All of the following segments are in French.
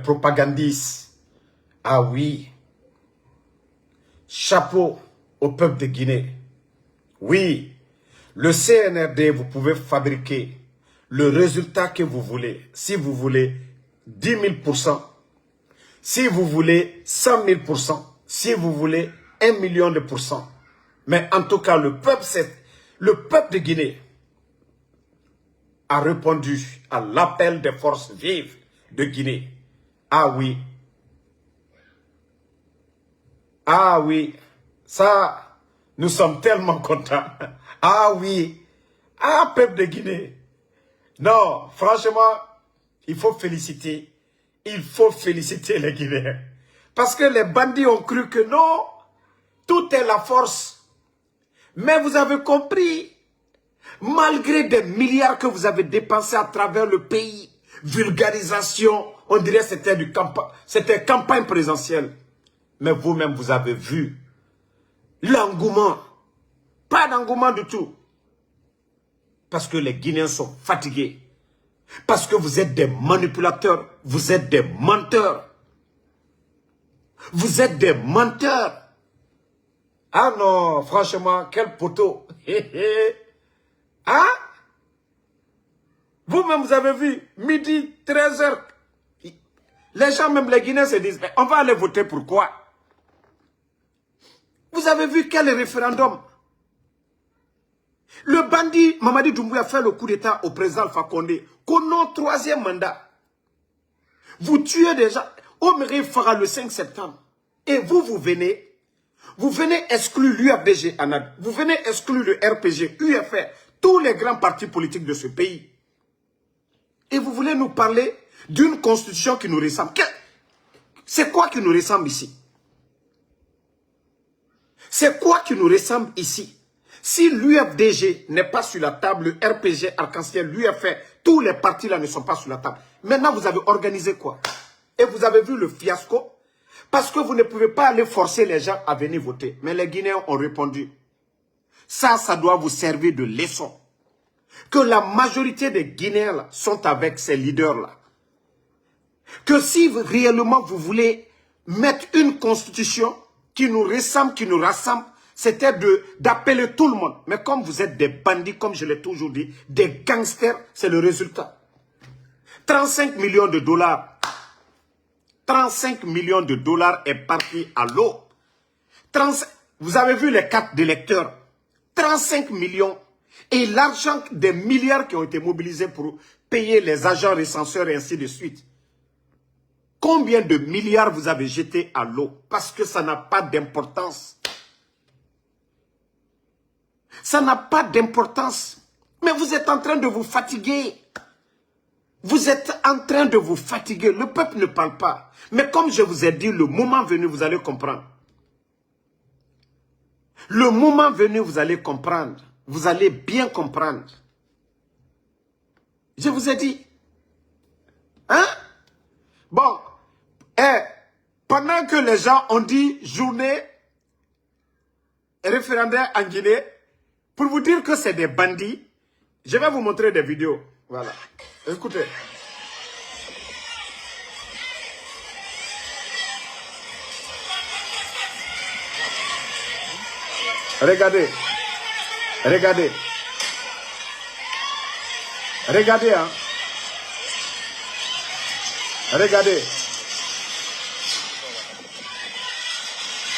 propagandistes. Ah oui. Chapeau au peuple de Guinée. Oui. Le CNRD, vous pouvez fabriquer le résultat que vous voulez. Si vous voulez 10 000%, si vous voulez 100 000%, si vous voulez 1 million de pourcents. Mais en tout cas, le peuple de Guinée a répondu à l'appel des forces vives de Guinée. Ah oui. Ah oui. Ça, nous sommes tellement contents. Ah oui. Ah, peuple de Guinée. Non, franchement, il faut féliciter. Il faut féliciter les Guinéens. Parce que les bandits ont cru que non, tout est la force. Mais vous avez compris, malgré des milliards que vous avez dépensés à travers le pays, vulgarisation, on dirait que c'était campagne présidentielle. Mais vous-même, vous avez vu l'engouement. Pas d'engouement du tout. Parce que les Guinéens sont fatigués. Parce que vous êtes des manipulateurs. Vous êtes des menteurs. Vous êtes des menteurs. Ah non, franchement, quel poteau. Hein? Vous-même, vous avez vu, midi, 13h. Les gens, même les Guinéens se disent, mais on va aller voter pour quoi? Vous avez vu quel référendum? Le bandit Mamadi Doumbouya a fait le coup d'État au président Alpha Condé. Qu'on troisième mandat. Vous tuez des gens. Omeri fera le 5 septembre. Et vous venez exclure l'UFDG, Anad. Vous venez exclure le RPG, UFR, tous les grands partis politiques de ce pays. Et vous voulez nous parler d'une constitution qui nous ressemble. C'est quoi qui nous ressemble ici? C'est quoi qui nous ressemble ici? Si l'UFDG n'est pas sur la table, le RPG, Arc-en-Ciel, l'UFR, tous les partis là ne sont pas sur la table. Maintenant, vous avez organisé quoi? Et vous avez vu le fiasco? Parce que vous ne pouvez pas aller forcer les gens à venir voter. Mais les Guinéens ont répondu. Ça doit vous servir de leçon. Que la majorité des Guinéens là, sont avec ces leaders-là. Que si réellement vous voulez mettre une constitution qui nous ressemble, qui nous rassemble, c'était d'appeler tout le monde. Mais comme vous êtes des bandits, comme je l'ai toujours dit, des gangsters, c'est le résultat. 35 millions de dollars. 35 millions de dollars est parti à l'eau. Vous avez vu les cartes d'électeurs. 35 millions. Et l'argent des milliards qui ont été mobilisés pour payer les agents recenseurs et ainsi de suite. Combien de milliards vous avez jeté à l'eau? Parce que ça n'a pas d'importance. Ça n'a pas d'importance. Mais vous êtes en train de vous fatiguer. Vous êtes en train de vous fatiguer. Le peuple ne parle pas. Mais comme je vous ai dit, le moment venu, vous allez comprendre. Le moment venu, vous allez comprendre. Vous allez bien comprendre. Je vous ai dit. Hein? Bon. Pendant que les gens ont dit journée référendaire en Guinée, pour vous dire que c'est des bandits, je vais vous montrer des vidéos. Voilà. Écoutez. Regardez. Regardez. Regardez, hein. Regardez.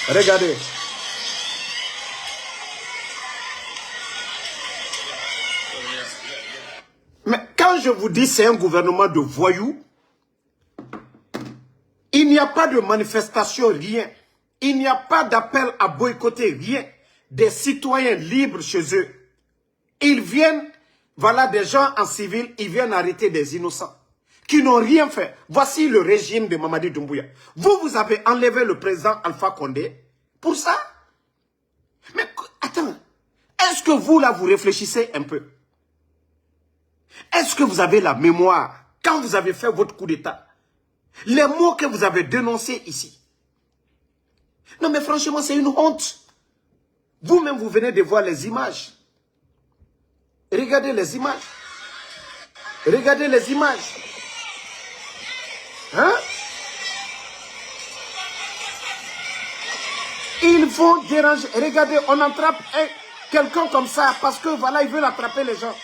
Regardez. Mais quand je vous dis c'est un gouvernement de voyous, il n'y a pas de manifestation, rien. Il n'y a pas d'appel à boycotter, rien. Des citoyens libres chez eux. Ils viennent, voilà des gens en civil, ils viennent arrêter des innocents qui n'ont rien fait. Voici le régime de Mamadi Doumbouya. Vous avez enlevé le président Alpha Condé pour ça? Mais attends, est-ce que vous là vous réfléchissez un peu? Est-ce que vous avez la mémoire quand vous avez fait votre coup d'État? Les mots que vous avez dénoncés ici. Non mais franchement c'est une honte. Vous-même vous venez de voir les images. Regardez les images. Regardez les images. Hein? Ils vont déranger. Regardez, on attrape quelqu'un comme ça parce que voilà, ils veulent attraper les gens.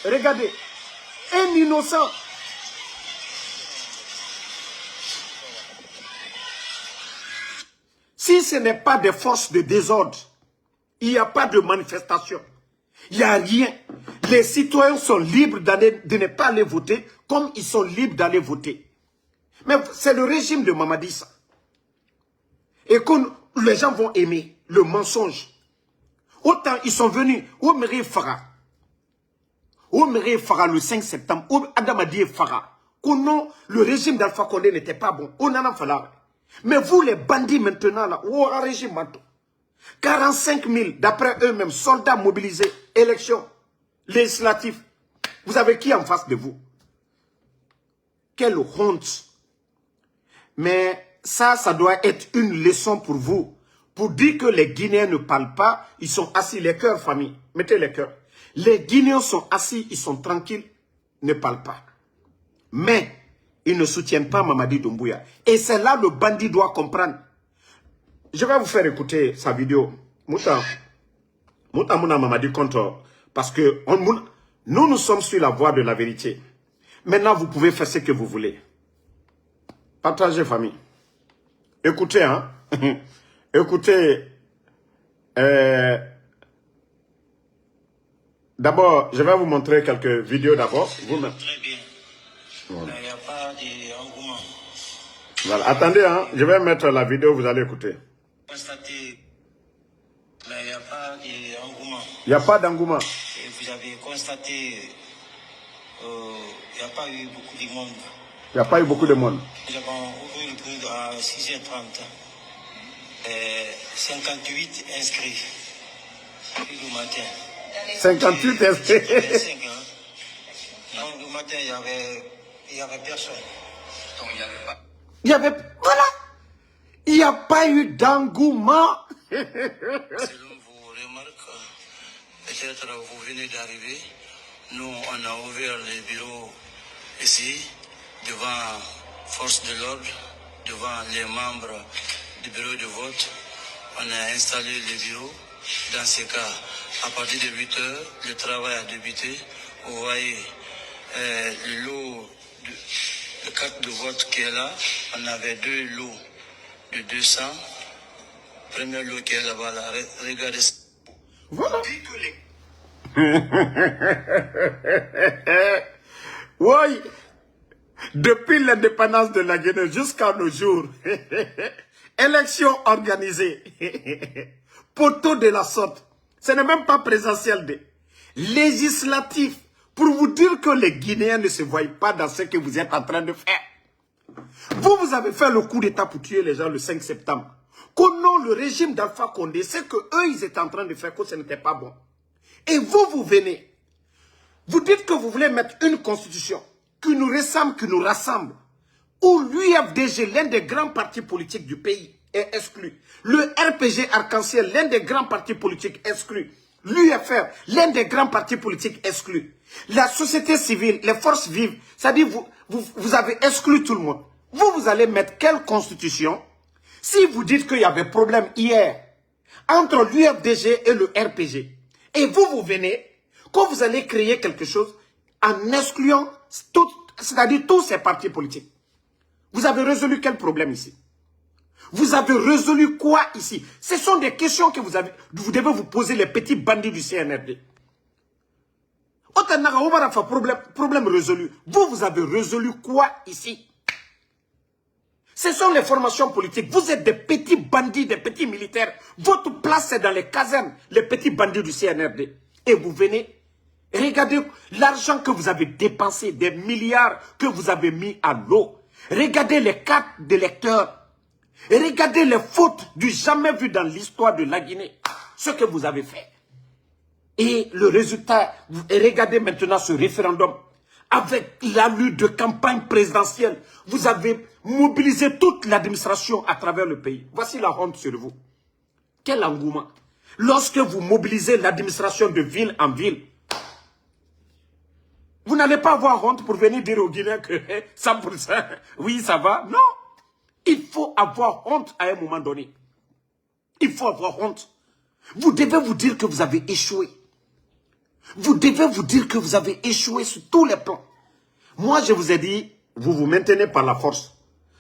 Regardez, un innocent. Si ce n'est pas des forces de désordre, il n'y a pas de manifestation. Il n'y a rien. Les citoyens sont libres de ne pas aller voter comme ils sont libres d'aller voter. Mais c'est le régime de Mamadi ça. Et que les gens vont aimer le mensonge. Autant ils sont venus au Mairie Farah. Au Mairie Farah le 5 septembre. Au Adamadi Farah. Que non, le régime d'Alpha Condé n'était pas bon. Au Nana Fala. Mais vous les bandits maintenant là, au régime Manto. 45 000 d'après eux-mêmes, soldats mobilisés, élections législatives. Vous avez qui en face de vous? Quelle honte. Mais ça doit être une leçon pour vous. Pour dire que les Guinéens ne parlent pas, ils sont assis, les cœurs, famille. Mettez les cœurs. Les Guinéens sont assis, ils sont tranquilles, ne parlent pas. Mais ils ne soutiennent pas Mamadi Doumbouya. Et c'est là le bandit doit comprendre. Je vais vous faire écouter sa vidéo. Mouta Mouna Mamadi contre. Parce que nous sommes sur la voie de la vérité. Maintenant, vous pouvez faire ce que vous voulez. Partagez, famille. Écoutez, hein. Écoutez. D'abord, je vais vous montrer quelques vidéos d'abord. Très bien. Voilà. Il n'y a pas d'engouement. Voilà. Attendez, hein. Je vais mettre la vidéo, vous allez écouter. Constatez, mais il n'y a pas d'engouement. Il n'y a pas d'engouement. Et vous avez constaté, il n'y a pas eu beaucoup de monde. Il n'y a pas eu beaucoup de monde. Nous avons ouvert le bruit à 6h30. 58 inscrits. Puis le matin. 58 inscrits. 25, hein. Donc le matin, il y avait personne. Donc il n'y avait pas. Voilà. Il n'y a pas eu d'engouement. Selon vos remarques, peut-être vous venez d'arriver. Nous, on a ouvert les bureaux ici, devant force de l'ordre, devant les membres du bureau de vote. On a installé les bureaux. Dans ces cas, à partir de 8 heures, le travail a débuté. Vous voyez le lot, le carte de vote qui est là. On avait 2 lots de 200. Premier lot qui est là-bas, là. Regardez. Voilà. Oui. Depuis l'indépendance de la Guinée jusqu'à nos jours, élection organisée, poteau de la sorte, ce n'est même pas présidentiel, législatif, pour vous dire que les Guinéens ne se voient pas dans ce que vous êtes en train de faire. Vous avez fait le coup d'état pour tuer les gens le 5 septembre. Que non, le régime d'Alpha Condé, c'est que eux, ils étaient en train de faire que ce n'était pas bon. Et vous venez, vous dites que vous voulez mettre une constitution qui nous ressemble, qui nous rassemble, où l'UFDG, l'un des grands partis politiques du pays, est exclu. Le RPG Arc-en-Ciel, l'un des grands partis politiques exclu. L'UFR, l'un des grands partis politiques exclus. La société civile, les forces vives, c'est-à-dire vous avez exclu tout le monde. Vous allez mettre quelle constitution? Si vous dites qu'il y avait problème hier entre l'UFDG et le RPG, et vous venez, quand vous allez créer quelque chose en excluant c'est-à-dire tous ces partis politiques, vous avez résolu quel problème ici? Vous avez résolu quoi ici? Ce sont des questions que vous devez vous poser, les petits bandits du CNRD. Problème résolu. Vous avez résolu quoi ici? Ce sont les formations politiques. Vous êtes des petits bandits, des petits militaires. Votre place, c'est dans les casernes, les petits bandits du CNRD. Et vous venez, regardez l'argent que vous avez dépensé, des milliards que vous avez mis à l'eau. Regardez les cartes d'électeurs. Regardez les fautes du jamais vu dans l'histoire de la Guinée. Ce que vous avez fait. Et le résultat, regardez maintenant ce référendum. Avec la lutte de campagne présidentielle, vous avez mobilisé toute l'administration à travers le pays. Voici la honte sur vous. Quel engouement. Lorsque vous mobilisez l'administration de ville en ville, vous n'allez pas avoir honte pour venir dire aux Guinéens que 100%, oui, ça va. Non. Il faut avoir honte à un moment donné. Il faut avoir honte. Vous devez vous dire que vous avez échoué. Vous devez vous dire que vous avez échoué sur tous les plans. Moi, je vous ai dit, vous vous maintenez par la force.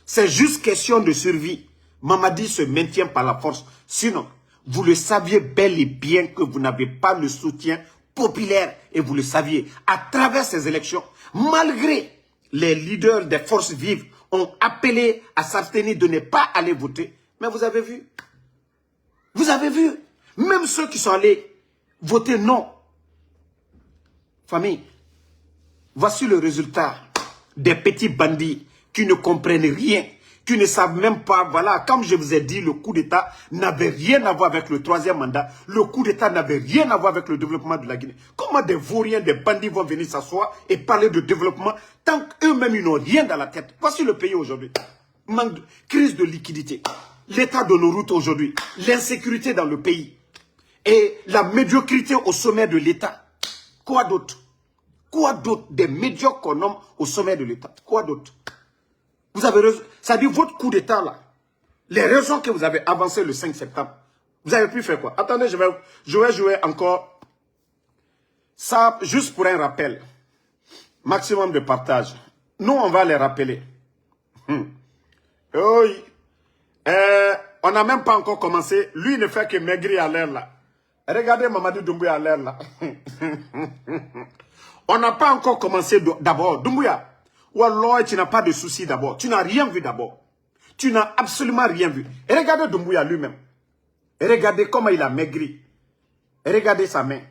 C'est juste question de survie. Mamadi se maintient par la force. Sinon, vous le saviez bel et bien que vous n'avez pas le soutien populaire. Et vous le saviez. À travers ces élections, malgré les leaders des forces vives ont appelé à s'abstenir de ne pas aller voter. Mais vous avez vu. Vous avez vu. Même ceux qui sont allés voter non. Famille, voici le résultat des petits bandits qui ne comprennent rien, qui ne savent même pas, voilà, comme je vous ai dit, le coup d'État n'avait rien à voir avec le 3e mandat, le coup d'État n'avait rien à voir avec le développement de la Guinée. Comment des vauriens, des bandits vont venir s'asseoir et parler de développement tant qu'eux-mêmes ils n'ont rien dans la tête? Voici le pays aujourd'hui. Crise de liquidité, l'état de nos routes aujourd'hui, l'insécurité dans le pays et la médiocrité au sommet de l'État. Quoi d'autre? Quoi d'autre? Des médiocres qu'on nomme au sommet de l'État. Quoi d'autre? Vous avez raison. Ça dit votre coup d'État là. Les raisons que vous avez avancées le 5 septembre. Vous avez pu faire quoi? Attendez, je vais jouer encore. Ça, juste pour un rappel. Maximum de partage. Nous, on va les rappeler. Oui. On n'a même pas encore commencé. Lui, il ne fait que maigrir à l'air là. Regardez Mamadi Doumbouya à l'air là. On n'a pas encore commencé d'abord. Doumbouya, Wallah, tu n'as pas de soucis d'abord. Tu n'as rien vu d'abord. Tu n'as absolument rien vu. Et regardez Doumbouya lui-même. Regardez comment il a maigri. Regardez sa main.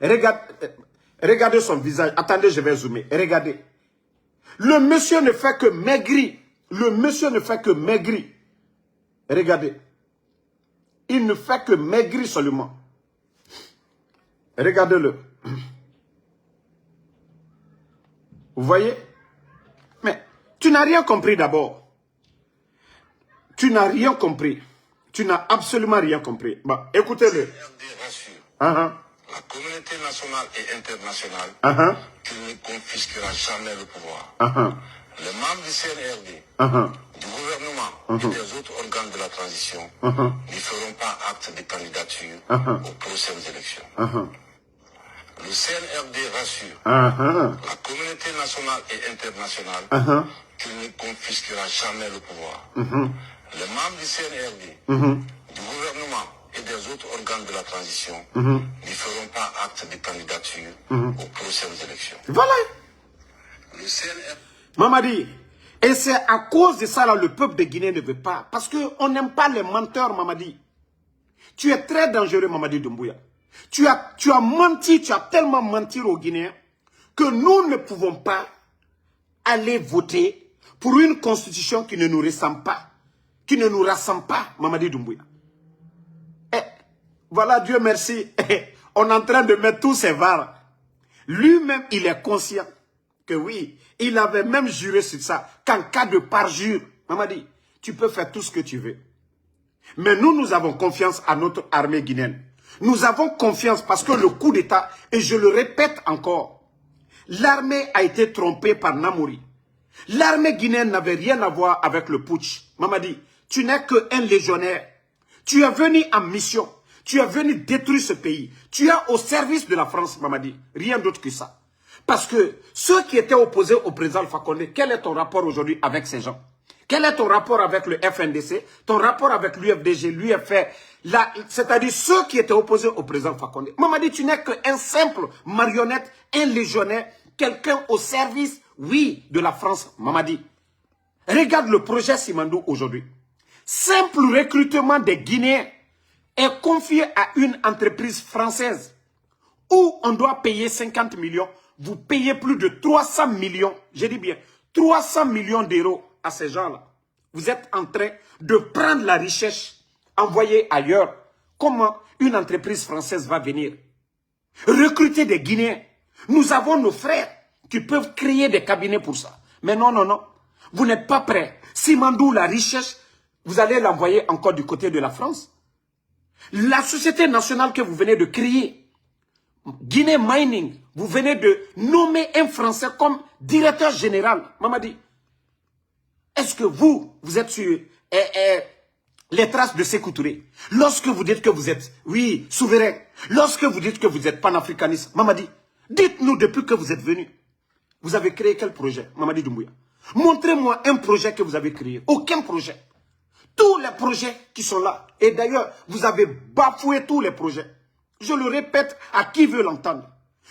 Regardez son visage. Attendez, je vais zoomer. Regardez. Le monsieur ne fait que maigrir. Le monsieur ne fait que maigrir. Regardez. Il ne fait que maigrir seulement. Regardez-le. Vous voyez? Mais tu n'as rien compris d'abord. Tu n'as rien compris. Tu n'as absolument rien compris. Bon, écoutez-le. La communauté nationale et internationale qui ne confisquera jamais le pouvoir. Les membres du CNRD, du gouvernement et des autres organes de la transition ne feront pas acte de candidature aux prochaines élections. Le CNRD rassure la communauté nationale et internationale qu'il ne confisquera jamais le pouvoir. Les membres du CNRD, du gouvernement et des autres organes de la transition ne feront pas acte de candidature aux prochaines élections. Voilà. Le CNRD... Mamadi, et c'est à cause de ça là le peuple de Guinée ne veut pas. Parce qu'on n'aime pas les menteurs, Mamadi. Tu es très dangereux, Mamadi Doumbouya. Tu as menti, tu as tellement menti aux Guinéens que nous ne pouvons pas aller voter pour une constitution qui ne nous ressemble pas, qui ne nous rassemble pas, Mamadi Doumbouya. Et voilà, Dieu merci, on est en train de mettre tous ces varres. Lui-même, il est conscient que oui, il avait même juré sur ça, qu'en cas de parjure, Mamadi, tu peux faire tout ce que tu veux. Mais nous avons confiance à notre armée guinéenne. Nous avons confiance parce que le coup d'État, et je le répète encore, l'armée a été trompée par Namouri. L'armée guinéenne n'avait rien à voir avec le putsch. Mamadi, tu n'es qu'un légionnaire. Tu es venu en mission. Tu es venu détruire ce pays. Tu es au service de la France, Mamadi. Rien d'autre que ça. Parce que ceux qui étaient opposés au président Alpha Condé, quel est ton rapport aujourd'hui avec ces gens? Quel est ton rapport avec le FNDC? Ton rapport avec l'UFDG, l'UFR? C'est-à-dire ceux qui étaient opposés au président Alpha Condé. Mamadi, tu n'es qu'un simple marionnette, un légionnaire, quelqu'un au service, oui, de la France, Mamadi. Regarde le projet Simandou aujourd'hui. Simple recrutement des Guinéens est confié à une entreprise française où on doit payer 50 millions. Vous payez plus de 300 millions, je dis bien, 300 millions d'euros à ces gens-là. Vous êtes en train de prendre la richesse envoyée ailleurs. Comment une entreprise française va venir recruter des Guinéens? Nous avons nos frères qui peuvent créer des cabinets pour ça. Mais non, non, non. Vous n'êtes pas prêts. Simandou, la richesse, vous allez l'envoyer encore du côté de la France. La société nationale que vous venez de créer, Guinée Mining, vous venez de nommer un Français comme directeur général. Mamadi, est-ce que vous êtes sur les traces de Sékou Touré. Lorsque vous dites que vous êtes, oui, souverain, lorsque vous dites que vous êtes panafricaniste, Mamadi, dites-nous depuis que vous êtes venu. Vous avez créé quel projet, Mamadi Doumbouya? Montrez-moi un projet que vous avez créé. Aucun projet. Tous les projets qui sont là. Et d'ailleurs, vous avez bafoué tous les projets. Je le répète à qui veut l'entendre.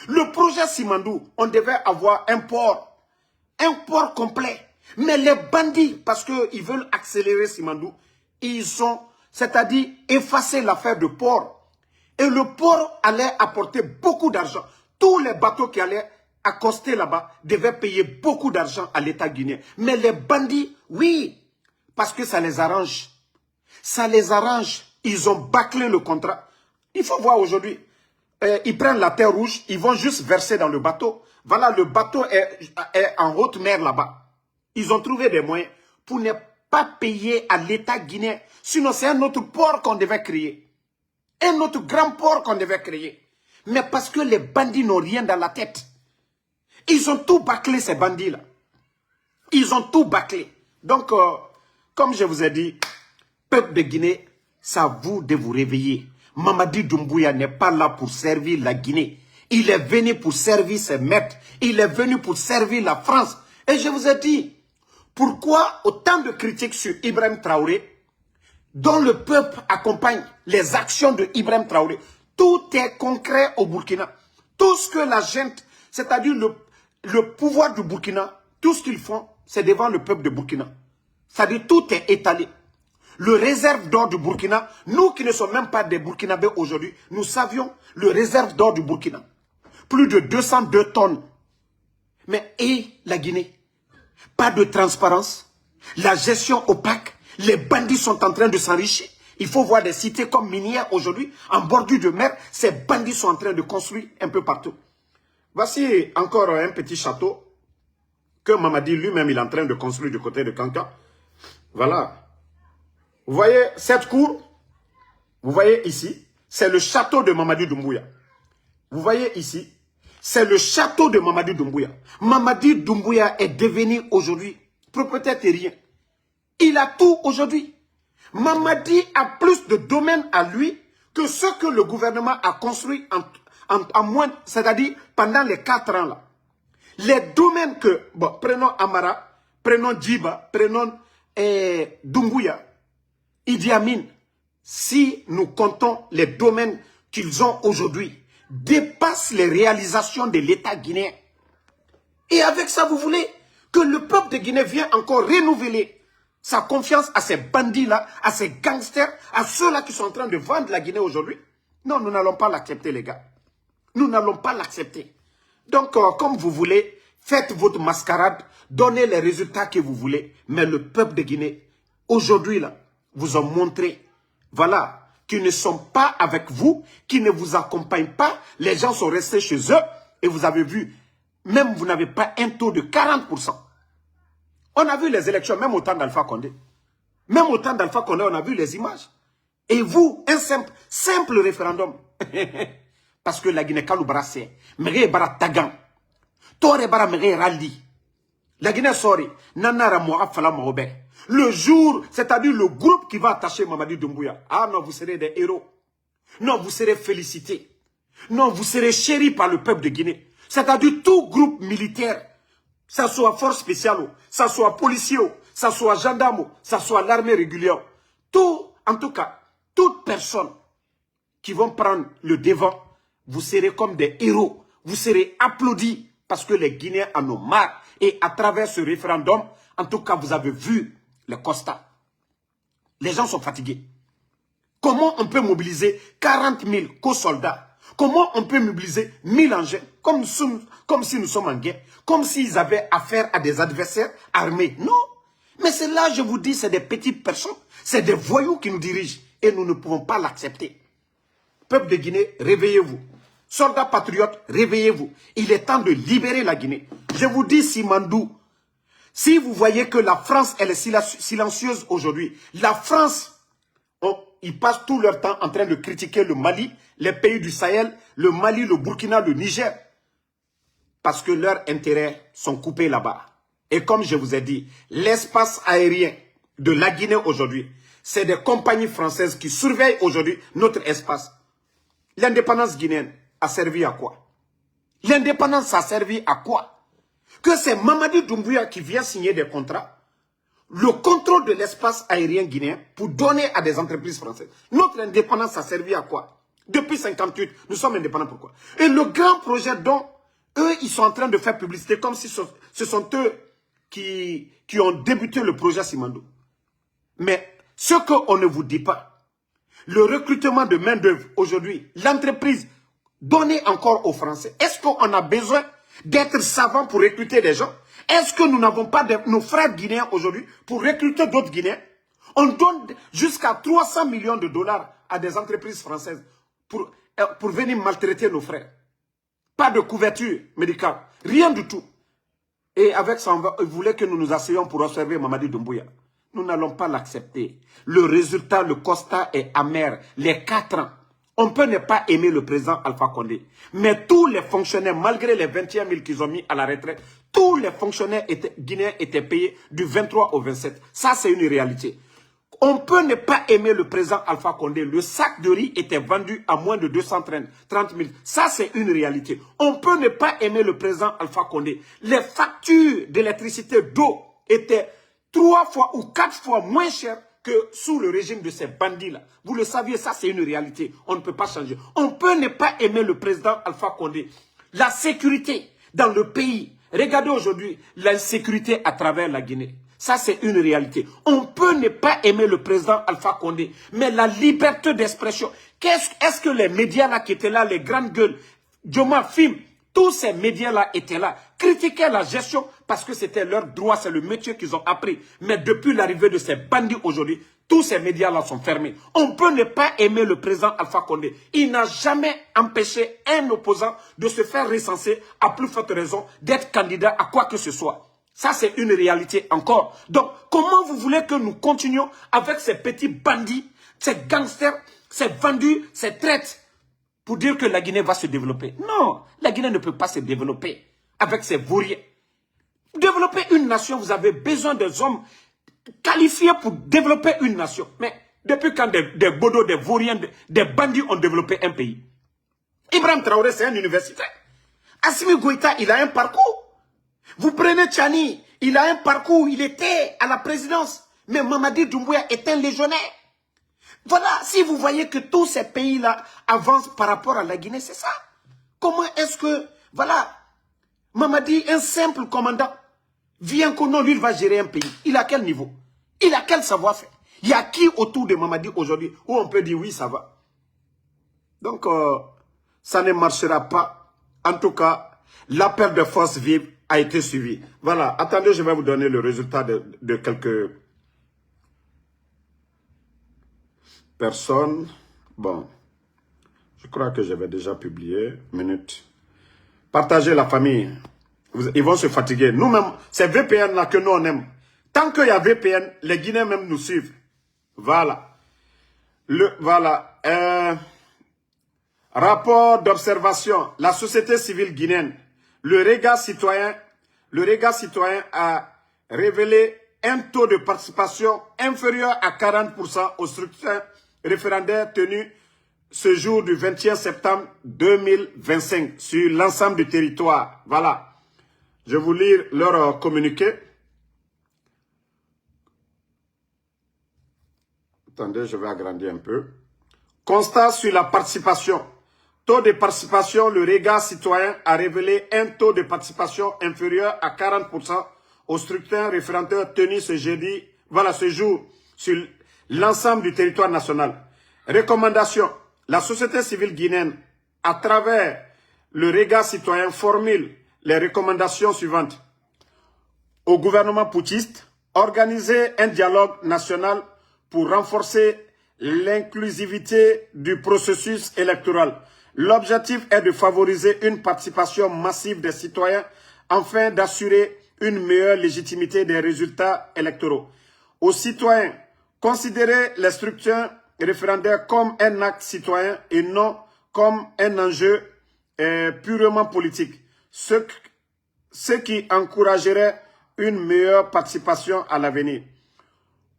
Le projet Simandou, on devait avoir un port complet. Mais les bandits, parce qu'ils veulent accélérer Simandou, ils ont, c'est-à-dire, effacé l'affaire de port. Et le port allait apporter beaucoup d'argent. Tous les bateaux qui allaient accoster là-bas devaient payer beaucoup d'argent à l'État guinéen. Mais les bandits, oui, parce que ça les arrange. Ça les arrange. Ils ont bâclé le contrat. Il faut voir aujourd'hui. Ils prennent la terre rouge, ils vont juste verser dans le bateau. Voilà, le bateau est en haute mer là-bas. Ils ont trouvé des moyens pour ne pas payer à l'État guinéen. Sinon, c'est un autre port qu'on devait créer. Un autre grand port qu'on devait créer. Mais parce que les bandits n'ont rien dans la tête. Ils ont tout bâclé, ces bandits-là. Ils ont tout bâclé. Donc, comme je vous ai dit, peuple de Guinée, c'est à vous de vous réveiller. Mamadi Doumbouya n'est pas là pour servir la Guinée. Il est venu pour servir ses maîtres. Il est venu pour servir la France. Et je vous ai dit, pourquoi autant de critiques sur Ibrahim Traoré, dont le peuple accompagne les actions de Ibrahim Traoré. Tout est concret au Burkina. Tout ce que la gente, c'est-à-dire le pouvoir du Burkina, tout ce qu'ils font, c'est devant le peuple de Burkina. C'est-à-dire tout est étalé. Le réserve d'or du Burkina, nous qui ne sommes même pas des Burkinabés aujourd'hui, nous savions le réserve d'or du Burkina. Plus de 202 tonnes. Mais et la Guinée? Pas de transparence. La gestion opaque. Les bandits sont en train de s'enrichir. Il faut voir des cités comme minières aujourd'hui, en bordure de mer. Ces bandits sont en train de construire un peu partout. Voici encore un petit château que Mamadi lui-même il est en train de construire du côté de Kanka. Voilà. Vous voyez cette cour? Vous voyez ici? C'est le château de Mamadi Doumbouya. Vous voyez ici? C'est le château de Mamadi Doumbouya. Mamadi Doumbouya est devenu aujourd'hui propriétaire terrien. Il a tout aujourd'hui. Mamadi a plus de domaines à lui que ce que le gouvernement a construit en moins, c'est-à-dire pendant les 4 ans là. Les domaines que, bon, prenons Amara, prenons Djiba, prenons Doumbouya, Idi Amin, si nous comptons les domaines qu'ils ont aujourd'hui, dépassent les réalisations de l'État guinéen. Et avec ça, vous voulez que le peuple de Guinée vienne encore renouveler sa confiance à ces bandits-là, à ces gangsters, à ceux-là qui sont en train de vendre la Guinée aujourd'hui? Non, nous n'allons pas l'accepter, les gars. Nous n'allons pas l'accepter. Donc, comme vous voulez, faites votre mascarade, donnez les résultats que vous voulez. Mais le peuple de Guinée, aujourd'hui, là, vous ont montré, voilà, qu'ils ne sont pas avec vous, qu'ils ne vous accompagnent pas. Les gens sont restés chez eux et vous avez vu, même vous n'avez pas un taux de 40%. On a vu les élections, même au temps d'Alpha Condé. Même au temps d'Alpha Condé, on a vu les images. Et vous, un simple référendum. Parce que la Guinée Kaloubara, c'est Méré Bara Tagan. Tore Bara Méré Raldi. La Guinée Sori, Nanara Moa Fala Maobé. Le jour, c'est-à-dire le groupe qui va attacher Mamadi Doumbouya. Ah non, vous serez des héros. Non, vous serez félicités. Non, vous serez chéris par le peuple de Guinée. C'est-à-dire tout groupe militaire, ça soit force spéciale, ça soit policier, ça soit gendarme, ça soit l'armée régulière. Tout, en tout cas, toute personne qui vont prendre le devant, vous serez comme des héros. Vous serez applaudis parce que les Guinéens en ont marre. Et à travers ce référendum, en tout cas, vous avez vu le constat. Les gens sont fatigués. Comment on peut mobiliser 40 000 co-soldats? Comment on peut mobiliser 1000 engins comme si nous sommes en guerre? Comme s'ils avaient affaire à des adversaires armés? Non. Mais c'est là, je vous dis, c'est des petites personnes. C'est des voyous qui nous dirigent. Et nous ne pouvons pas l'accepter. Peuple de Guinée, réveillez-vous. Soldats patriotes, réveillez-vous. Il est temps de libérer la Guinée. Je vous dis, Simandou, si vous voyez que la France, elle est silencieuse aujourd'hui, la France, ils passent tout leur temps en train de critiquer le Mali, les pays du Sahel, le Mali, le Burkina, le Niger, parce que leurs intérêts sont coupés là-bas. Et comme je vous ai dit, l'espace aérien de la Guinée aujourd'hui, c'est des compagnies françaises qui surveillent aujourd'hui notre espace. L'indépendance guinéenne a servi à quoi? L'indépendance a servi à quoi? Que c'est Mamadi Doumbouya qui vient signer des contrats, le contrôle de l'espace aérien guinéen pour donner à des entreprises françaises. Notre indépendance a servi à quoi? Depuis 1958, nous sommes indépendants. Pourquoi? Et le grand projet dont eux, ils sont en train de faire publicité comme si ce sont eux qui ont débuté le projet Simandou. Mais ce qu'on ne vous dit pas, le recrutement de main-d'œuvre aujourd'hui, l'entreprise donnée encore aux Français, est-ce qu'on a besoin d'être savant pour recruter des gens? Est-ce que nous n'avons pas nos frères guinéens aujourd'hui pour recruter d'autres Guinéens? On donne jusqu'à 300 millions de dollars à des entreprises françaises pour venir maltraiter nos frères. Pas de couverture médicale, rien du tout. Et avec ça, ils voulaient que nous nous asseyions pour observer Mamadi Doumbouya. Nous n'allons pas l'accepter. Le résultat, le constat est amer. Les 4 ans, on peut ne pas aimer le président Alpha Condé. Mais tous les fonctionnaires, malgré les 21 000 qu'ils ont mis à la retraite, tous les fonctionnaires guinéens étaient payés du 23 au 27. Ça, c'est une réalité. On peut ne pas aimer le président Alpha Condé. Le sac de riz était vendu à moins de 230 000. Ça, c'est une réalité. On peut ne pas aimer le président Alpha Condé. Les factures d'électricité, d'eau étaient 3 fois ou 4 fois moins chères que sous le régime de ces bandits-là. Vous le saviez, ça, c'est une réalité. On ne peut pas changer. On peut ne pas aimer le président Alpha Condé. La sécurité dans le pays. Regardez aujourd'hui l'insécurité à travers la Guinée. Ça, c'est une réalité. On peut ne pas aimer le président Alpha Condé, mais la liberté d'expression. Est-ce que les médias là qui étaient là, les grandes gueules, Joma Film, tous ces médias-là étaient là, critiquaient la gestion parce que c'était leur droit, c'est le métier qu'ils ont appris. Mais depuis l'arrivée de ces bandits aujourd'hui, tous ces médias-là sont fermés. On peut ne pas aimer le président Alpha Condé. Il n'a jamais empêché un opposant de se faire recenser, à plus forte raison, d'être candidat à quoi que ce soit. Ça, c'est une réalité encore. Donc, comment vous voulez que nous continuions avec ces petits bandits, ces gangsters, ces vendus, ces traites, pour dire que la Guinée va se développer? Non, la Guinée ne peut pas se développer avec ces vauriens. Développer une nation, vous avez besoin des hommes qualifiés pour développer une nation. Mais depuis quand des bodos, des vauriens, des bandits ont développé un pays? Ibrahim Traoré, c'est un universitaire. Assimi Goïta, il a un parcours. Vous prenez Tchani, il a un parcours, il était à la présidence. Mais Mamadi Doumbouya est un légionnaire. Voilà, si vous voyez que tous ces pays-là avancent par rapport à la Guinée, c'est ça. Comment est-ce que, voilà, Mamadi, un simple commandant, vient qu'on non, lui, il va gérer un pays. Il a quel niveau? Il a quel savoir-faire? Il y a qui autour de Mamadi aujourd'hui où on peut dire oui, ça va? Donc, ça ne marchera pas. En tout cas, l'appel de force vive a été suivi. Voilà, attendez, je vais vous donner le résultat de quelques personnes. Bon, je crois que j'avais déjà publié. Minute. Partagez la famille. Ils vont se fatiguer. Nous-mêmes, c'est VPN là que nous on aime. Tant qu'il y a VPN, les Guinéens même nous suivent. Voilà. Voilà. Rapport d'observation. La société civile guinéenne. Le regard citoyen a révélé un taux de participation inférieur à 40% au scrutin référendaire tenu ce jour du 21 septembre 2025 sur l'ensemble du territoire. Voilà. Je vais vous lire leur communiqué. Attendez, je vais agrandir un peu. Constat sur la participation. Taux de participation, le regard citoyen a révélé un taux de participation inférieur à 40% au scrutin référendaire tenu ce jeudi, voilà, ce jour, sur l'ensemble du territoire national. Recommandation. La société civile guinéenne, à travers le regard citoyen, formule les recommandations suivantes. Au gouvernement putschiste, organiser un dialogue national pour renforcer l'inclusivité du processus électoral. L'objectif est de favoriser une participation massive des citoyens afin d'assurer une meilleure légitimité des résultats électoraux. Aux citoyens, considérer les structures référendaires comme un acte citoyen et non comme un enjeu purement politique, ce qui encouragerait une meilleure participation à l'avenir.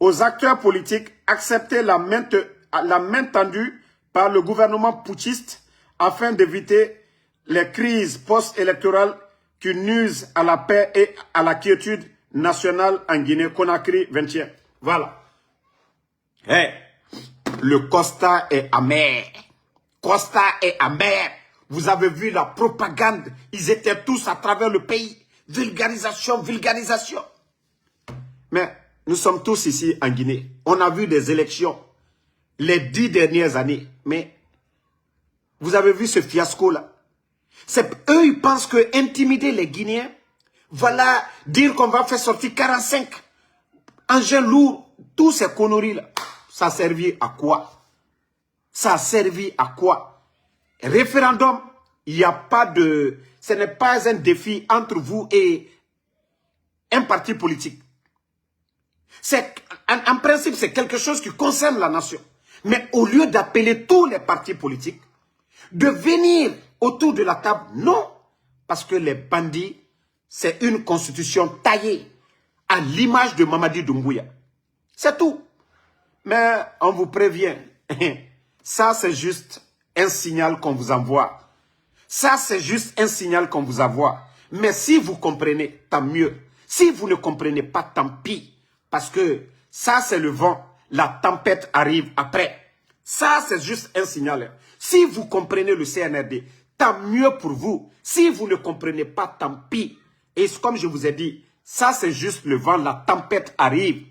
aux acteurs politiques accepter la main tendue par le gouvernement putschiste afin d'éviter les crises post-électorales qui nuisent à la paix et à la quiétude nationale en Guinée-Conakry 21. Voilà. Hey, le constat est amer. Constat est amer. Vous avez vu la propagande. Ils étaient tous à travers le pays. Vulgarisation, vulgarisation. Mais nous sommes tous ici en Guinée. On a vu des élections les 10 dernières années. Mais vous avez vu ce fiasco-là. Eux, ils pensent que intimider les Guinéens, voilà, dire qu'on va faire sortir 45 engins lourds, tous ces conneries-là, ça a servi à quoi? Ça a servi à quoi? Référendum, il n'y a pas de... Ce n'est pas un défi entre vous et un parti politique. En principe, c'est quelque chose qui concerne la nation. Mais au lieu d'appeler tous les partis politiques, de venir autour de la table, non. Parce que les bandits, c'est une constitution taillée à l'image de Mamadi Doumbouya. C'est tout. Mais on vous prévient, ça c'est juste un signal qu'on vous envoie. Ça c'est juste un signal qu'on vous envoie. Mais si vous comprenez, tant mieux. Si vous ne comprenez pas, tant pis. Parce que ça c'est le vent, la tempête arrive après. Ça c'est juste un signal. Si vous comprenez le CNRD, tant mieux pour vous. Si vous ne comprenez pas, tant pis. Et comme je vous ai dit, ça c'est juste le vent, la tempête arrive.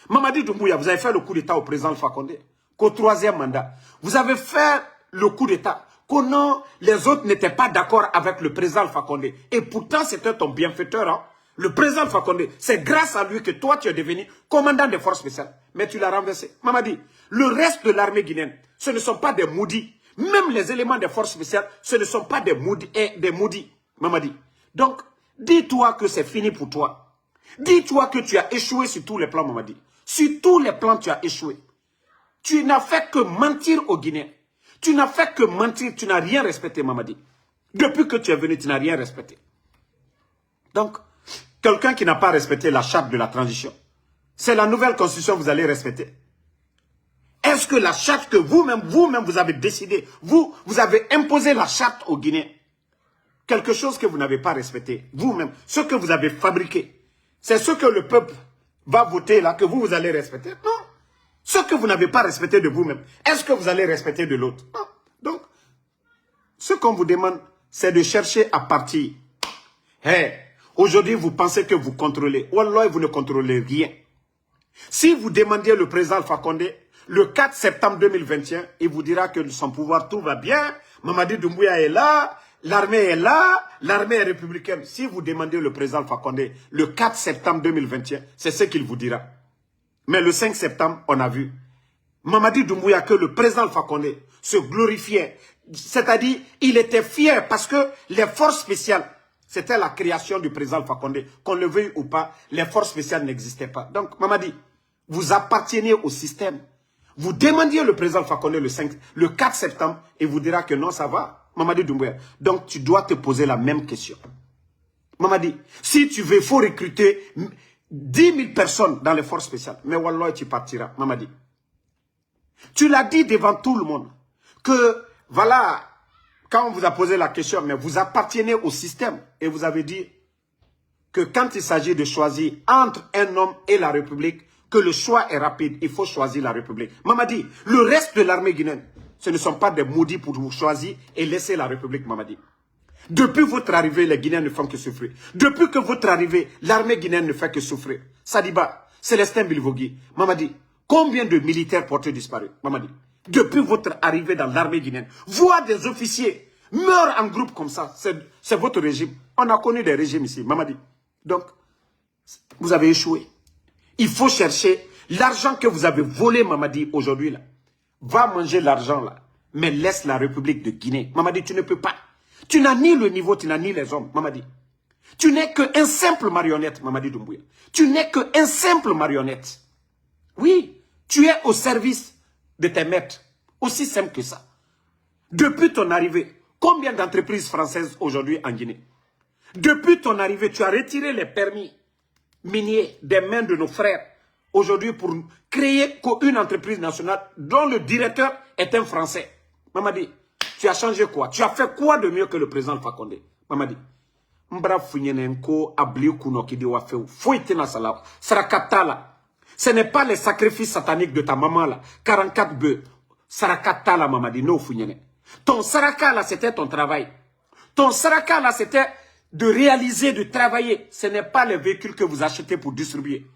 Mamadi Doumbouya, vous avez fait le coup d'État au président Alpha Condé, qu'au 3e mandat. Vous avez fait le coup d'État, que non, les autres n'étaient pas d'accord avec le président Alpha Condé. Et pourtant, c'était ton bienfaiteur. Hein? Le président Alpha Condé, c'est grâce à lui que toi, tu es devenu commandant des forces spéciales. Mais tu l'as renversé. Mamadi, le reste de l'armée guinéenne, ce ne sont pas des maudits. Même les éléments des forces spéciales, ce ne sont pas des maudits. Mamadi. Donc, dis-toi que c'est fini pour toi. Dis-toi que tu as échoué sur tous les plans, Mamadi. Sur tous les plans, tu as échoué. Tu n'as fait que mentir aux Guinéens. Tu n'as fait que mentir, tu n'as rien respecté, Mamadi. Depuis que tu es venu, tu n'as rien respecté. Donc, quelqu'un qui n'a pas respecté la charte de la transition, c'est la nouvelle constitution que vous allez respecter. Est-ce que la charte que vous-même, vous avez décidé, vous avez imposé la charte aux Guinéens? Quelque chose que vous n'avez pas respecté, vous-même, ce que vous avez fabriqué, c'est ce que le peuple va voter là, que vous allez respecter? Non. Ce que vous n'avez pas respecté de vous-même, est-ce que vous allez respecter de l'autre? Non. Donc, ce qu'on vous demande, c'est de chercher à partir. Hey, aujourd'hui, vous pensez que vous contrôlez. Wallah, vous ne contrôlez rien. Si vous demandiez le président Alpha Condé, le 4 septembre 2021, il vous dira que son pouvoir, tout va bien. Mamadi Doumbouya est là. L'armée est là, l'armée est républicaine. Si vous demandez le président Alpha Condé le 4 septembre 2021, c'est ce qu'il vous dira. Mais le 5 septembre, on a vu. Mamadi Doumbouya, que le président Alpha Condé se glorifiait. C'est-à-dire, il était fier parce que les forces spéciales, c'était la création du président Alpha Condé. Qu'on le veuille ou pas, les forces spéciales n'existaient pas. Donc, Mamadi, vous appartenez au système. Vous demandiez le président Alpha Condé le 4 septembre et vous dira que non, ça va. Mamadi Doumbouya. Donc, tu dois te poser la même question. Mamadi, si tu veux, il faut recruter 10 000 personnes dans les forces spéciales. Mais wallah, tu partiras. Mamadi. Tu l'as dit devant tout le monde. Que, voilà, quand on vous a posé la question, mais vous appartenez au système. Et vous avez dit que quand il s'agit de choisir entre un homme et la République, que le choix est rapide. Il faut choisir la République. Mamadi, le reste de l'armée guinéenne, ce ne sont pas des maudits pour vous choisir et laisser la République, Mamadi. Depuis votre arrivée, les Guinéens ne font que souffrir. Depuis que votre arrivée, l'armée guinéenne ne fait que souffrir. Sadiba, Célestin Bilvogui, Mamadi, combien de militaires portés disparus, Mamadi? Depuis votre arrivée dans l'armée guinéenne, voir des officiers meurent en groupe comme ça, c'est votre régime. On a connu des régimes ici, Mamadi. Donc, vous avez échoué. Il faut chercher l'argent que vous avez volé, Mamadi, aujourd'hui, là. Va manger l'argent là, mais laisse la République de Guinée. Mamadi, tu ne peux pas. Tu n'as ni le niveau, tu n'as ni les hommes, Mamadi. Tu n'es qu'un simple marionnette, Mamadi Doumbouya. Tu n'es qu'un simple marionnette. Oui, tu es au service de tes maîtres. Aussi simple que ça. Depuis ton arrivée, combien d'entreprises françaises aujourd'hui en Guinée? Depuis ton arrivée, tu as retiré les permis miniers des mains de nos frères aujourd'hui pour créer une entreprise nationale dont le directeur est un Français. Mamadi, tu as changé quoi? Tu as fait quoi de mieux que le président Alpha Condé? Mamadi. Mbra Funyenenko Abli Kuno qui dit Wafeu. Fouitena Sala. Sarakatala. Ce n'est pas les sacrifices sataniques de ta maman là. 44 bœufs. Sarakatala, Mamadi. No Funyene. Ton saraka là, c'était ton travail. Ton saraka là, c'était de réaliser, de travailler. Ce n'est pas les véhicules que vous achetez pour distribuer.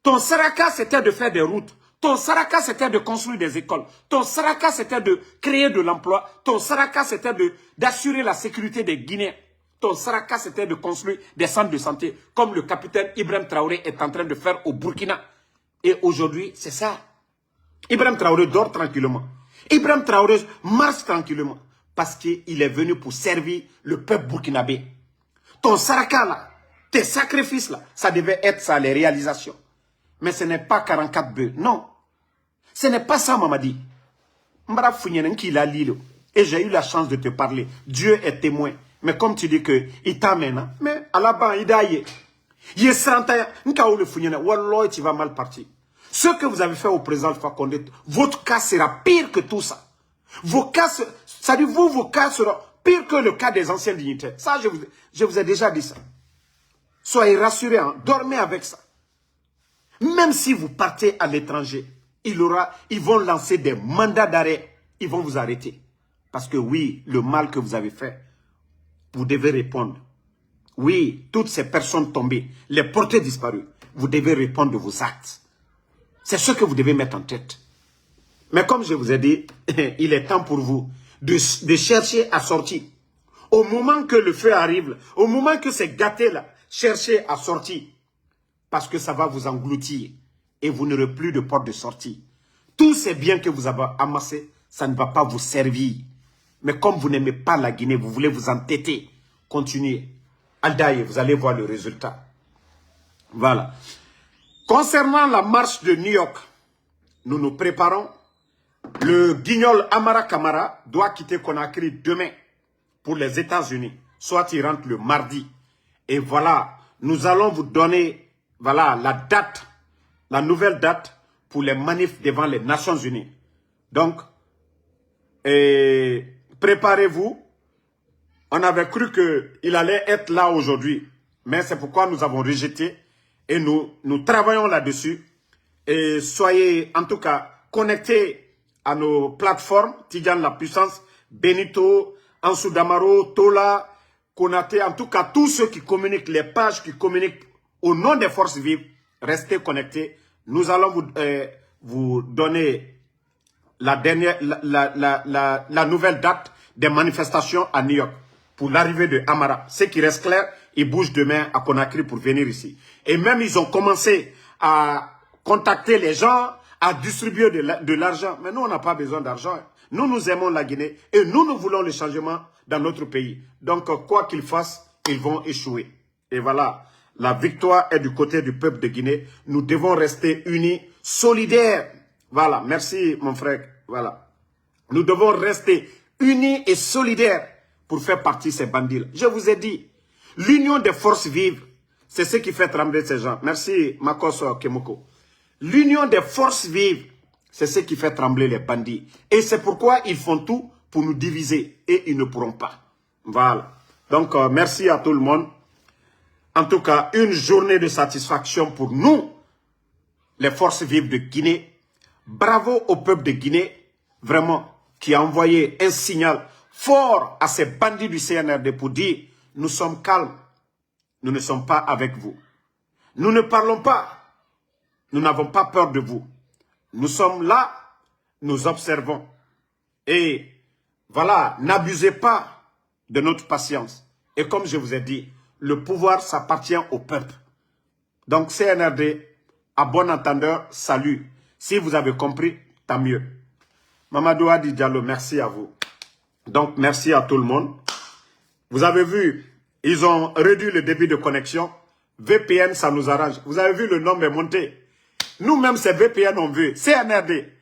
Ton saraka, c'était de faire des routes. Ton saraka, c'était de construire des écoles. Ton saraka, c'était de créer de l'emploi. Ton saraka, c'était d'assurer la sécurité des Guinéens. Ton saraka, c'était de construire des centres de santé, comme le capitaine Ibrahim Traoré est en train de faire au Burkina. Et aujourd'hui, c'est ça. Ibrahim Traoré dort tranquillement. Ibrahim Traoré marche tranquillement. Parce qu'il est venu pour servir le peuple burkinabé. Ton saraka là, tes sacrifices là, ça devait être ça, les réalisations. Mais ce n'est pas 44 bœufs, non. Ce n'est pas ça, Mamadi. Mbara Funyenen qui l'a lu. Et j'ai eu la chance de te parler. Dieu est témoin. Mais comme tu dis que il t'amène, mais à la bas, il a y. Il est santa, le Funyenen, wallah, tu vas mal partir. Ce que vous avez fait au président Alpha Condé, votre cas sera pire que tout ça. Vos cas, ça dit vous, vos cas seront pire que le cas des anciens dignitaires. Ça, je vous ai déjà dit ça. Soyez rassurés, hein, dormez avec ça. Même si vous partez à l'étranger, ils vont lancer des mandats d'arrêt. Ils vont vous arrêter. Parce que oui, le mal que vous avez fait, vous devez répondre. Oui, toutes ces personnes tombées, les portées disparues, vous devez répondre de vos actes. C'est ce que vous devez mettre en tête. Mais comme je vous ai dit, il est temps pour vous de chercher à sortir. Au moment que le feu arrive, au moment que c'est gâté là, cherchez à sortir. Parce que ça va vous engloutir. Et vous n'aurez plus de porte de sortie. Tous ces biens que vous avez amassés, ça ne va pas vous servir. Mais comme vous n'aimez pas la Guinée, vous voulez vous entêter. Continuez. Aldaïe, vous allez voir le résultat. Voilà. Concernant la marche de New York, nous nous préparons. Le guignol Amara Kamara doit quitter Conakry demain pour les États-Unis. Soit il rentre le mardi. Et voilà, nous allons vous donner voilà, la date, la nouvelle date pour les manifs devant les Nations Unies. Donc, préparez-vous. On avait cru qu'il allait être là aujourd'hui. Mais c'est pourquoi nous avons rejeté. Et nous travaillons là-dessus. Et soyez en tout cas connectés à nos plateformes. Tidjane La Puissance, Benito, Ansou Damaro, Tola, Konaté. En tout cas, tous ceux qui communiquent, les pages qui communiquent au nom des forces vives, restez connectés. Nous allons vous donner la nouvelle date des manifestations à New York pour l'arrivée de Amara. Ce qui reste clair, ils bougent demain à Conakry pour venir ici. Et même ils ont commencé à contacter les gens, à distribuer de l'argent. Mais nous, on n'a pas besoin d'argent. Nous, nous aimons la Guinée et nous voulons le changement dans notre pays. Donc, quoi qu'ils fassent, ils vont échouer. Et voilà. La victoire est du côté du peuple de Guinée. Nous devons rester unis, solidaires. Voilà, merci mon frère. Voilà. Nous devons rester unis et solidaires pour faire partie de ces bandits. Je vous ai dit, l'union des forces vives, c'est ce qui fait trembler ces gens. Merci Makos Kemoko. L'union des forces vives, c'est ce qui fait trembler les bandits. Et c'est pourquoi ils font tout pour nous diviser. Et ils ne pourront pas. Voilà. Donc, merci à tout le monde. En tout cas, une journée de satisfaction pour nous, les forces vives de Guinée. Bravo au peuple de Guinée, vraiment, qui a envoyé un signal fort à ces bandits du CNRD pour dire, nous sommes calmes, nous ne sommes pas avec vous. Nous ne parlons pas, nous n'avons pas peur de vous. Nous sommes là, nous observons. Et voilà, n'abusez pas de notre patience. Et comme je vous ai dit, le pouvoir s'appartient au peuple. Donc CNRD, à bon entendeur, salut. Si vous avez compris, tant mieux. Mamadou Adi Diallo, merci à vous. Donc merci à tout le monde. Vous avez vu, ils ont réduit le débit de connexion. VPN, ça nous arrange. Vous avez vu, le nombre est monté. Nous-mêmes, ces VPN, on veut. CNRD,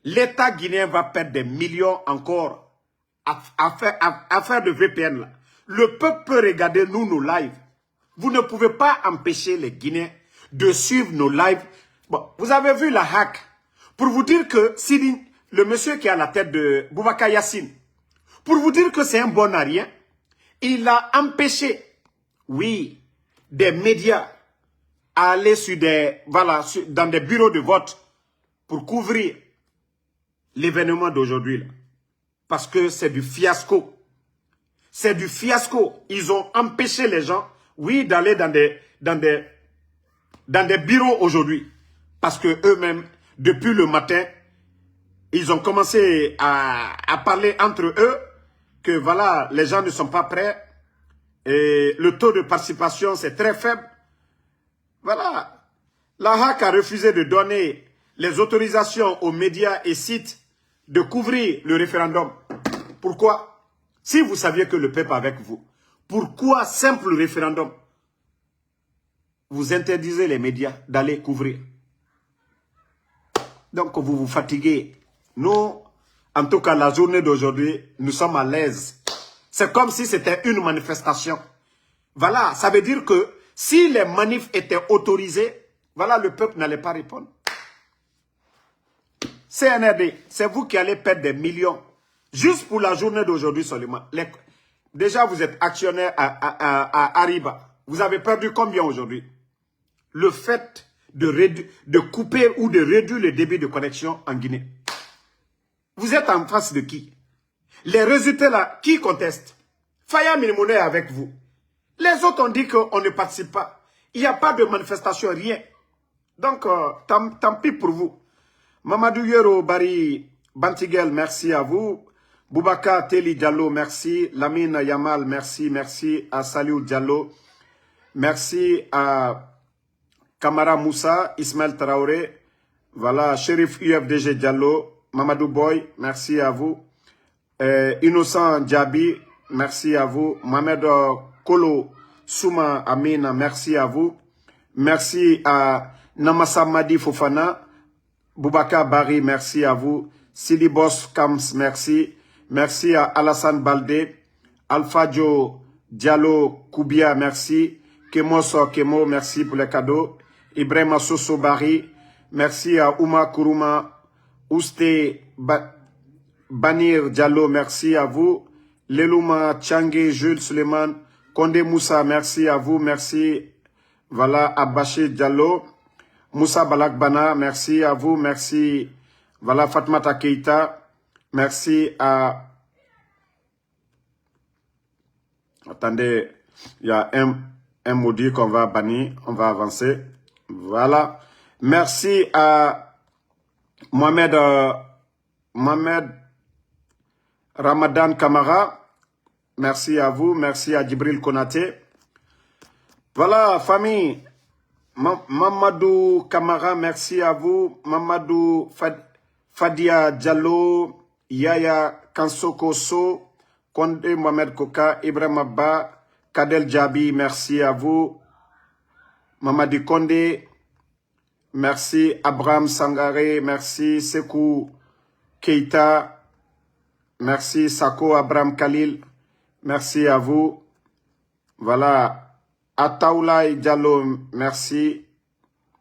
l'État guinéen va perdre des millions encore à faire de VPN là. Le peuple peut regarder nous, nos lives. Vous ne pouvez pas empêcher les Guinéens de suivre nos lives Bon, vous avez vu la hack. Pour vous dire que Sidi, le monsieur qui est à la tête de Boubacar Yassine, pour vous dire que c'est un bon à rien, il a empêché, oui, des médias à aller sur des, voilà, dans des bureaux de vote pour couvrir l'événement d'aujourd'hui. Parce que c'est du fiasco. C'est du fiasco. Ils ont empêché les gens, oui, d'aller dans des bureaux aujourd'hui. Parce que eux-mêmes, depuis le matin, ils ont commencé à parler entre eux que voilà, les gens ne sont pas prêts et le taux de participation c'est très faible. Voilà. La HAC a refusé de donner les autorisations aux médias et sites de couvrir le référendum. Pourquoi? Si vous saviez que le peuple est avec vous, pourquoi simple référendum? Vous interdisez les médias d'aller couvrir. Donc vous vous fatiguez. Nous, en tout cas la journée d'aujourd'hui, nous sommes à l'aise. C'est comme si c'était une manifestation. Voilà, ça veut dire que si les manifs étaient autorisés, voilà, le peuple n'allait pas répondre. CNRD, c'est vous qui allez perdre des millions. Juste pour la journée d'aujourd'hui seulement. Déjà, vous êtes actionnaire à Ariba. Vous avez perdu combien aujourd'hui? Le fait de couper ou de réduire le débit de connexion en Guinée. Vous êtes en face de qui? Les résultats là, qui conteste? Faya Milimoune est avec vous. Les autres ont dit qu'on ne participe pas. Il n'y a pas de manifestation, rien. Donc, tant pis pour vous. Mamadou Yero Bari Bantigel, merci à vous. Boubacar Teli Diallo, merci. Lamine Yamal, merci. Merci à Saliou Diallo. Merci à Kamara Moussa, Ismaël Traoré. Voilà, Shérif UFDG Diallo. Mamadou Boy, merci à vous. Innocent Djabi, merci à vous. Mohamed Kolo Souma Amina, merci à vous. Merci à Namassa Madi Fofana. Boubacar Bari, merci à vous. Sidi Boss Kams, merci. Merci à Alassane Baldé. Alpha Joe Diallo Koubia, merci. Kemoso Kemo, merci pour les cadeaux. Ibrahima Soso Bari, merci à Ouma Kourouma. Ouste Banir Diallo, merci à vous. Lelouma Tchangé, Jules Suleiman. Kondé Moussa, merci à vous. Merci. Voilà, Abaché Diallo. Moussa Balakbana, merci à vous. Merci. Voilà, Fatmata Keita. Merci à... Attendez, il y a un maudit qu'on va bannir. On va avancer. Voilà. Merci à... Mohamed Ramadan Kamara, merci à vous, merci à Djibril Konaté. Voilà, famille, Mamadou Kamara, merci à vous, Mamadou Fadia Diallo, Yaya Kansoko So, Kondé Mohamed Koka, Ibrahim Abba, Kadel Djabi, merci à vous, Mamadi Kondé, merci Abraham Sangare, merci Sekou Keita, merci Sako Abraham Khalil, merci à vous. Voilà, Ataoulaye Diallo, merci.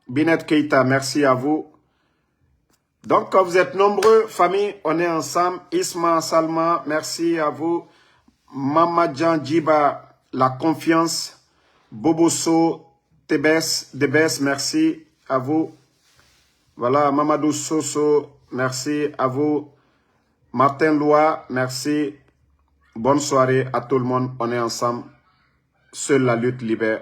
Binet Keita, merci à vous. Donc, quand vous êtes nombreux, famille, on est ensemble. Isma Salma, merci à vous. Mamadjan Djiba, la confiance. Boboso Debes, merci à vous. Voilà, Mamadou Soso, merci à vous. Martin Loa, merci. Bonne soirée à tout le monde. On est ensemble. Seule la lutte libère.